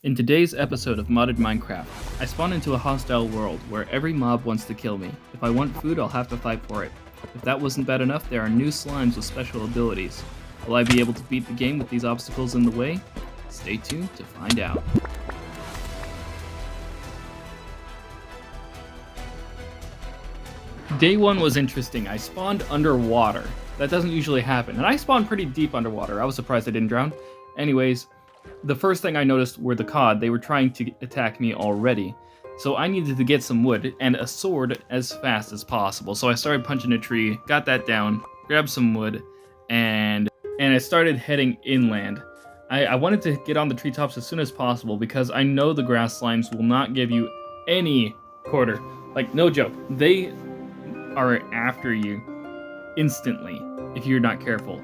In today's episode of Modded Minecraft, I spawn into a hostile world where every mob wants to kill me. If I want food, I'll have to fight for it. If that wasn't bad enough, there are new slimes with special abilities. Will I be able to beat the game with these obstacles in the way? Stay tuned to find out. Day 1 was interesting. I spawned underwater. That doesn't usually happen, and I spawned pretty deep underwater. I was surprised I didn't drown. Anyways, the first thing I noticed were the cod. They were trying to attack me already. So I needed to get some wood and a sword as fast as possible. So I started punching a tree, got that down, grabbed some wood, and I started heading inland. I wanted to get on the treetops as soon as possible because I know the grass slimes will not give you any quarter. Like, no joke. They are after you instantly if you're not careful.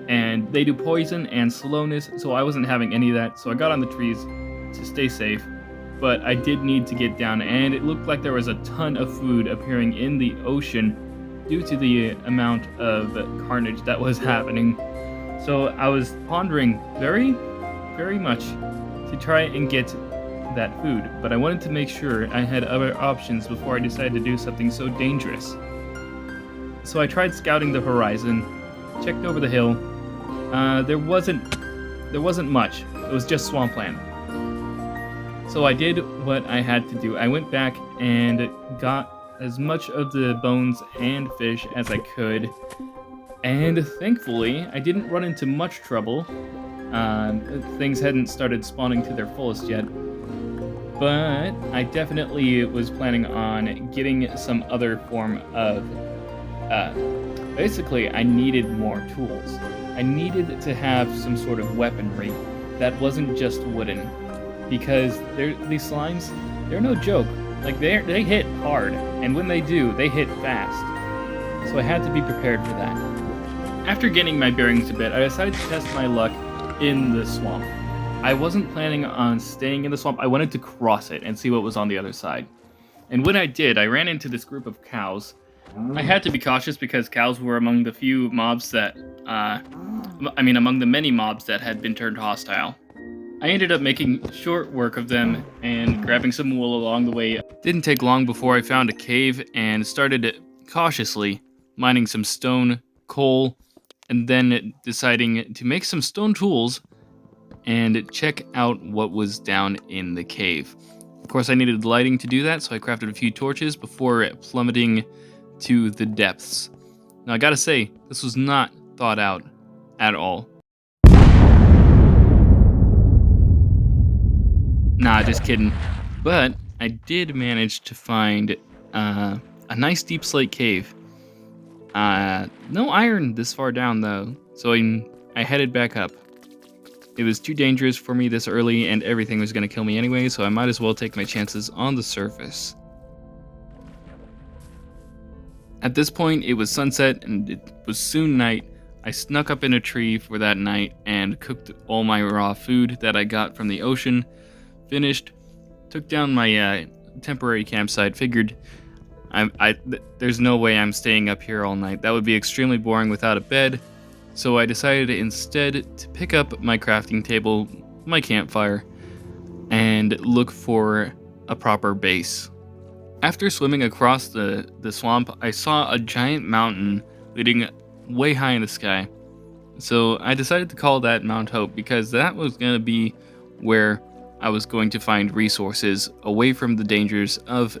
And they do poison and slowness, so I wasn't having any of that, so I got on the trees to stay safe. But I did need to get down, and it looked like there was a ton of food appearing in the ocean due to the amount of carnage that was happening. So I was pondering very much to try and get that food, but I wanted to make sure I had other options before I decided to do something so dangerous. So I tried scouting the horizon, checked over the hill. There wasn't much. It was just swampland. So I did what I had to do. I went back and got as much of the bones and fish as I could. And thankfully, I didn't run into much trouble. Things hadn't started spawning to their fullest yet. But I definitely was planning on getting some other form of... basically, I needed more tools. I needed to have some sort of weaponry that wasn't just wooden. Because these slimes, they're no joke. Like, they hit hard, and when they do, they hit fast. So I had to be prepared for that. After getting my bearings a bit, I decided to test my luck in the swamp. I wasn't planning on staying in the swamp. I wanted to cross it and see what was on the other side. And when I did, I ran into this group of cows. I had to be cautious because cows were among the few mobs that, among the many mobs that had been turned hostile. I ended up making short work of them and grabbing some wool along the way. Didn't take long before I found a cave and started cautiously mining some stone, coal, and then deciding to make some stone tools and check out what was down in the cave. Of course, I needed lighting to do that, so I crafted a few torches before plummeting to the depths. Now, I gotta say, this was not thought out at all. Nah, just kidding. But I did manage to find a nice deep slate cave. No iron this far down, though, so I headed back up. It was too dangerous for me this early, and everything was going to kill me anyway, so I might as well take my chances on the surface. At this point, it was sunset, and it was soon night. I snuck up in a tree for that night and cooked all my raw food that I got from the ocean. Finished, took down my temporary campsite, figured there's no way I'm staying up here all night. That would be extremely boring without a bed, so I decided instead to pick up my crafting table, my campfire, and look for a proper base. After swimming across the swamp, I saw a giant mountain leading way high in the sky, so I decided to call that Mount Hope because that was going to be where I was going to find resources away from the dangers of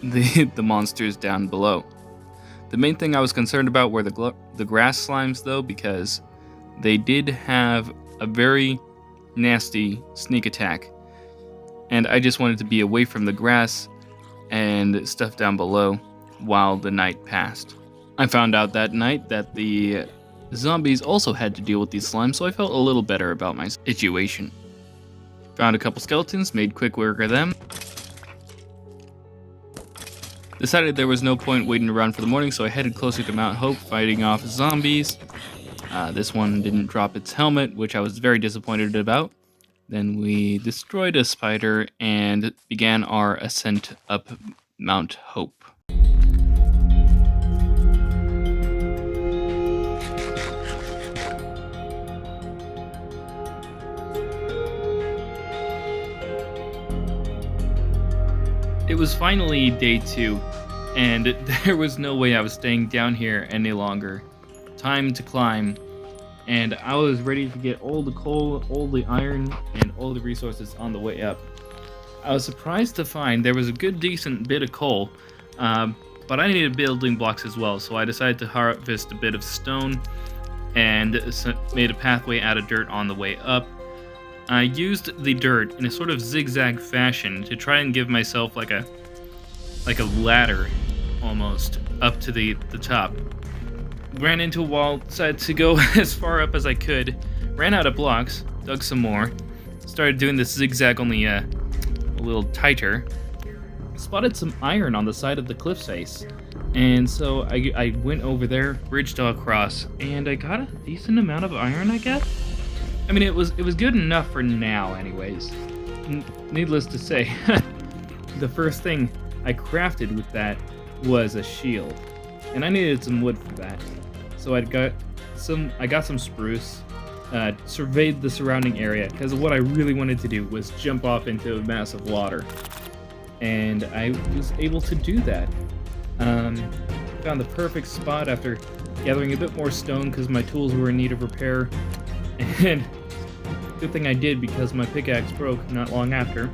the monsters down below. The main thing I was concerned about were the grass slimes, though, because they did have a very nasty sneak attack, and I just wanted to be away from the grass and stuff down below while the night passed. I found out that night that the zombies also had to deal with these slimes, so I felt a little better about my situation. Found a couple skeletons, made quick work of them. Decided there was no point waiting around for the morning, so I headed closer to Mount Hope, fighting off zombies. This one didn't drop its helmet, which I was very disappointed about. Then we destroyed a spider and began our ascent up Mount Hope. It was finally day 2, and there was no way I was staying down here any longer. Time to climb, and I was ready to get all the coal, all the iron, and all the resources on the way up. I was surprised to find there was a good decent bit of coal, but I needed building blocks as well, so I decided to harvest a bit of stone and made a pathway out of dirt on the way up. I used the dirt in a sort of zigzag fashion to try and give myself like a ladder almost up to the top. Ran into a wall, decided to go as far up as I could, ran out of blocks, dug some more, started doing this zigzag only a little tighter, spotted some iron on the side of the cliff face, and so I went over there, bridged across, and I got a decent amount of iron, I guess? I mean, it was good enough for now, anyways. Needless to say, the first thing I crafted with that was a shield, and I needed some wood for that. So I got some spruce, surveyed the surrounding area, because what I really wanted to do was jump off into a mass of water, and I was able to do that. Found the perfect spot after gathering a bit more stone because my tools were in need of repair. And good thing I did because my pickaxe broke not long after.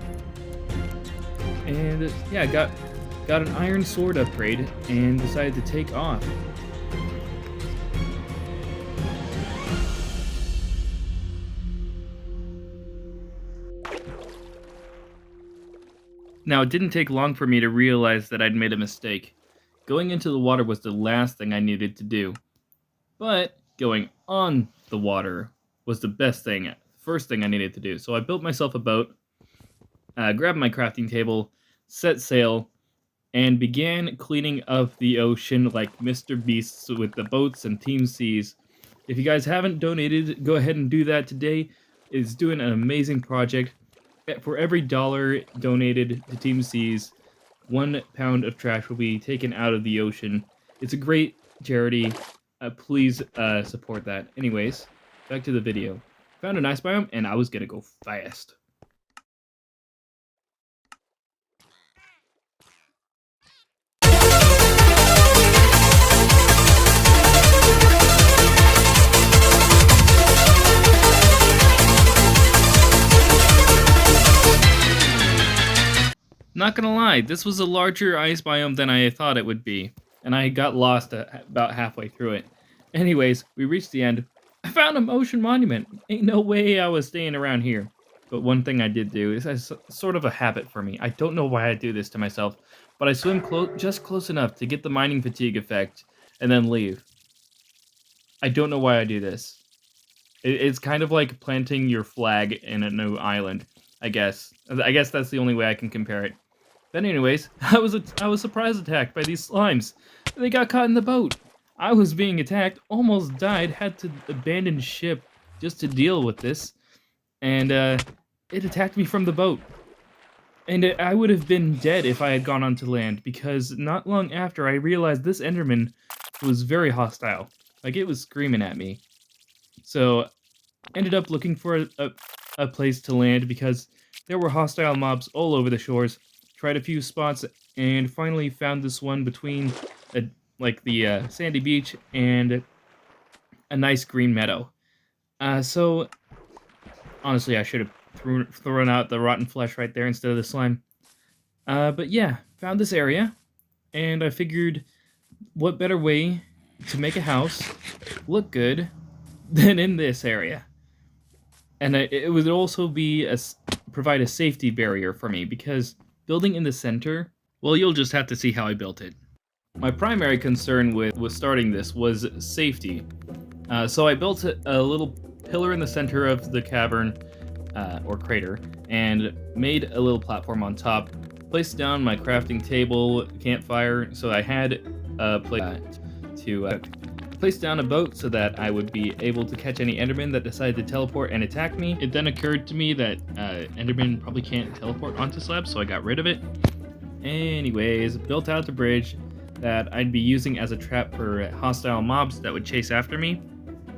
And yeah, got an iron sword upgrade and decided to take off. Now, it didn't take long for me to realize that I'd made a mistake. Going into the water was the last thing I needed to do. But going on the water was the first thing I needed to do. So I built myself a boat, grabbed my crafting table, set sail, and began cleaning up the ocean like Mr. Beast with the boats and Team Seas. If you guys haven't donated, go ahead and do that today. It's doing an amazing project. For every $1 donated to Team Seas, 1 pound of trash will be taken out of the ocean. It's a great charity. Please support that. Anyways, back to the video. Found a nice biome, and I was gonna go fast. Not gonna lie, this was a larger ice biome than I thought it would be, and I got lost about halfway through it. Anyways, we reached the end. I found a motion monument. Ain't no way I was staying around here. But one thing I did do is sort of a habit for me. I don't know why I do this to myself, but I swim just close enough to get the mining fatigue effect, and then leave. I don't know why I do this. It's kind of like planting your flag in a new island, I guess. I guess that's the only way I can compare it. But anyways, I was surprise attacked by these slimes. They got caught in the boat. I was being attacked, almost died, had to abandon ship just to deal with this. And it attacked me from the boat. And I would have been dead if I had gone onto land, because not long after I realized this Enderman was very hostile. Like, it was screaming at me. So, ended up looking for a place to land because there were hostile mobs all over the shores. Tried a few spots and finally found this one between the sandy beach and a nice green meadow. So honestly, I should have thrown out the rotten flesh right there instead of the slime. But yeah, found this area, and I figured what better way to make a house look good than in this area. And it would also provide a safety barrier for me, because building in the center, well, you'll just have to see how I built it. My primary concern with starting this was safety. So I built a little pillar in the center of the cavern, or crater, and made a little platform on top. Placed down my crafting table, campfire, so I had a place to place down a boat so that I would be able to catch any Enderman that decided to teleport and attack me. It then occurred to me that Enderman probably can't teleport onto slabs, so I got rid of it. Anyways, built out the bridge that I'd be using as a trap for hostile mobs that would chase after me.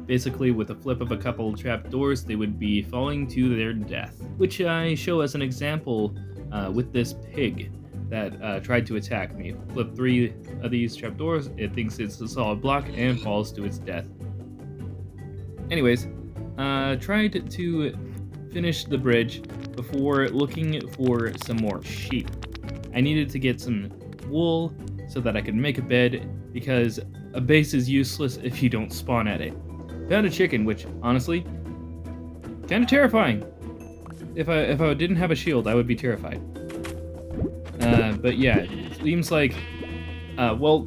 Basically, with a flip of a couple trap doors, they would be falling to their death, which I show as an example with this pig that tried to attack me. Flip 3 of these trapdoors, it thinks it's a solid block and falls to its death. Anyways, tried to finish the bridge before looking for some more sheep. I needed to get some wool so that I could make a bed, because a base is useless if you don't spawn at it. Found a chicken, which, honestly, kind of terrifying. If I didn't have a shield, I would be terrified. But yeah, it seems like, well,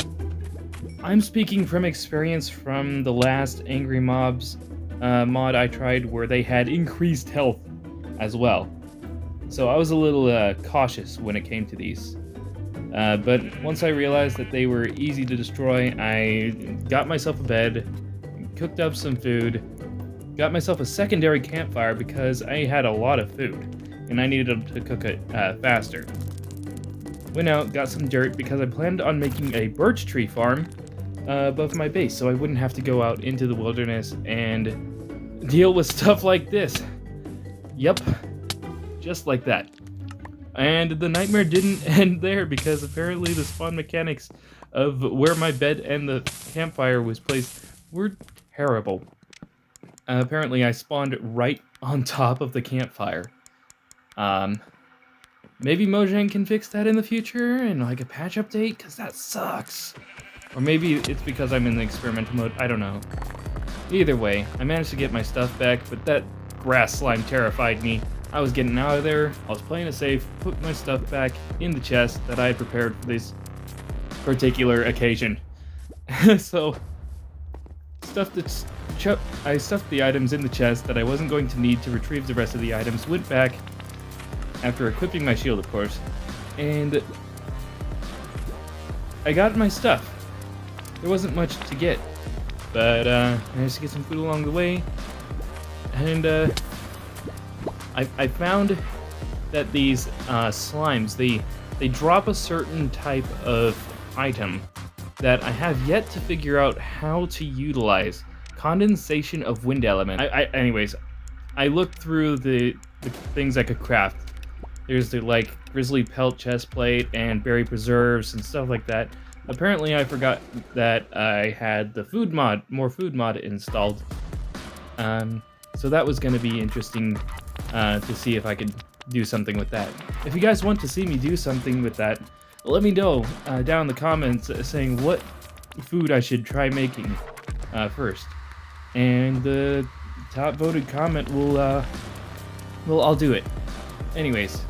I'm speaking from experience from the last Angry Mobs mod I tried, where they had increased health as well. So I was a little cautious when it came to these. But once I realized that they were easy to destroy, I got myself a bed, cooked up some food, got myself a secondary campfire because I had a lot of food, and I needed to cook it faster. Went out, got some dirt, because I planned on making a birch tree farm above my base, so I wouldn't have to go out into the wilderness and deal with stuff like this. Yep, just like that. And the nightmare didn't end there, because apparently the spawn mechanics of where my bed and the campfire was placed were terrible. Apparently I spawned right on top of the campfire. Maybe Mojang can fix that in the future in like a patch update, because that sucks. Or maybe it's because I'm in the experimental mode, I don't know. Either way, I managed to get my stuff back, but that grass slime terrified me. I was getting out of there, I was playing it safe, put my stuff back in the chest that I had prepared for this particular occasion. So, I stuffed the items in the chest that I wasn't going to need to retrieve the rest of the items, went back, after equipping my shield of course, and I got my stuff. There wasn't much to get, but I managed to get some food along the way, and I found that these slimes, they drop a certain type of item that I have yet to figure out how to utilize. Condensation of wind element. Anyways, I looked through the things I could craft. There's the like grizzly pelt chest plate and berry preserves and stuff like that. Apparently I forgot that I had the more food mod installed. So that was going to be interesting to see if I could do something with that. If you guys want to see me do something with that, let me know down in the comments saying what food I should try making first. And the top voted comment will I'll do it. Anyways,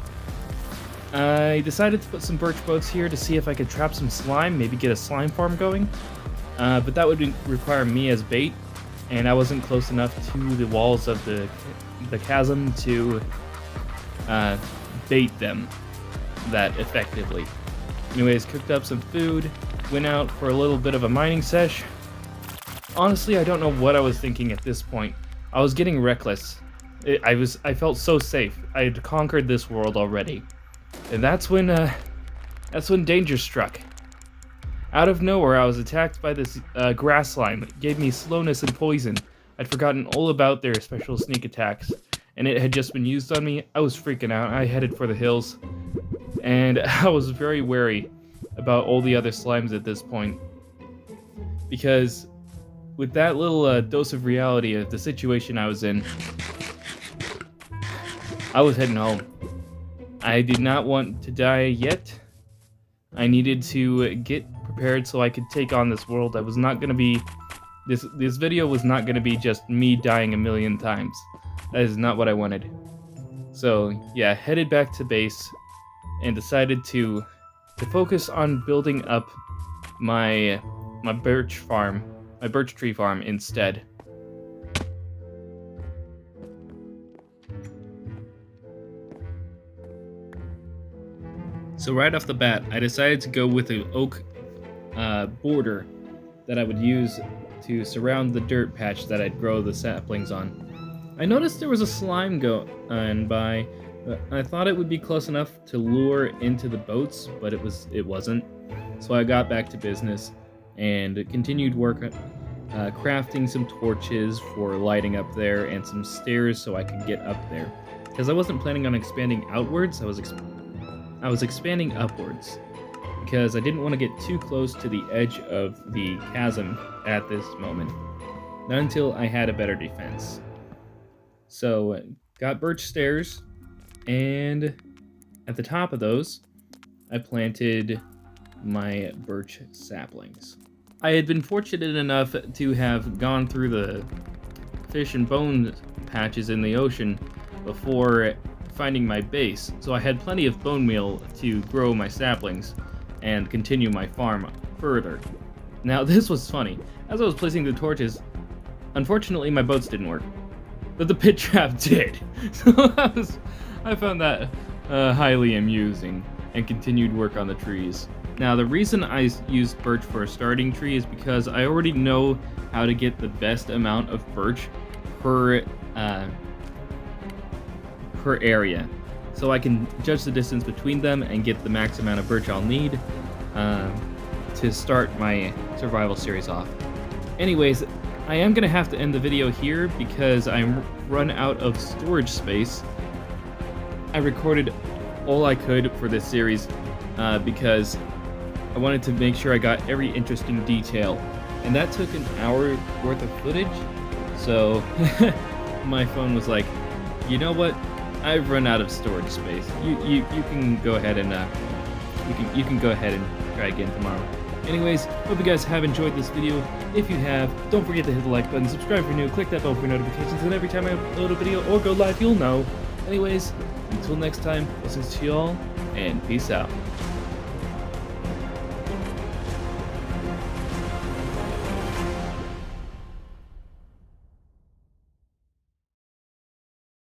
I decided to put some birch boats here to see if I could trap some slime, maybe get a slime farm going. But that would require me as bait, and I wasn't close enough to the walls of the chasm to bait them that effectively. Anyways, cooked up some food, went out for a little bit of a mining sesh. Honestly, I don't know what I was thinking at this point. I was getting reckless. I felt so safe. I had conquered this world already. And that's when danger struck. Out of nowhere, I was attacked by this grass slime. It gave me slowness and poison. I'd forgotten all about their special sneak attacks, and it had just been used on me. I was freaking out. I headed for the hills, and I was very wary about all the other slimes at this point, because with that little dose of reality of the situation I was in, I was heading home. I did not want to die yet. I needed to get prepared so I could take on this world. I was not going to be... This video was not going to be just me dying a million times. That is not what I wanted. So, yeah, headed back to base and decided to focus on building up my birch tree farm instead. So right off the bat, I decided to go with an oak border that I would use to surround the dirt patch that I'd grow the saplings on. I noticed there was a slime going by, but I thought it would be close enough to lure into the boats, but it wasn't. So I got back to business and continued work crafting some torches for lighting up there and some stairs so I could get up there. Because I wasn't planning on expanding outwards, I I was expanding upwards because I didn't want to get too close to the edge of the chasm at this moment. Not until I had a better defense. So, got birch stairs, and at the top of those, I planted my birch saplings. I had been fortunate enough to have gone through the fish and bone patches in the ocean before finding my base, so I had plenty of bone meal to grow my saplings and continue my farm further. Now this was funny. As I was placing the torches, unfortunately my boats didn't work, but the pit trap did. So I found that highly amusing and continued work on the trees. Now the reason I used birch for a starting tree is because I already know how to get the best amount of birch per area. So I can judge the distance between them and get the max amount of birch I'll need to start my survival series off. Anyways, I am going to have to end the video here because I'm run out of storage space. I recorded all I could for this series because I wanted to make sure I got every interesting detail, and that took an hour worth of footage. So my phone was like, you know what? I've run out of storage space. You can go ahead and you can go ahead and try again tomorrow. Anyways, hope you guys have enjoyed this video. If you have, don't forget to hit the like button, subscribe if you're new, click that bell for notifications, and every time I upload a video or go live, you'll know. Anyways, until next time, blessings to y'all, and peace out.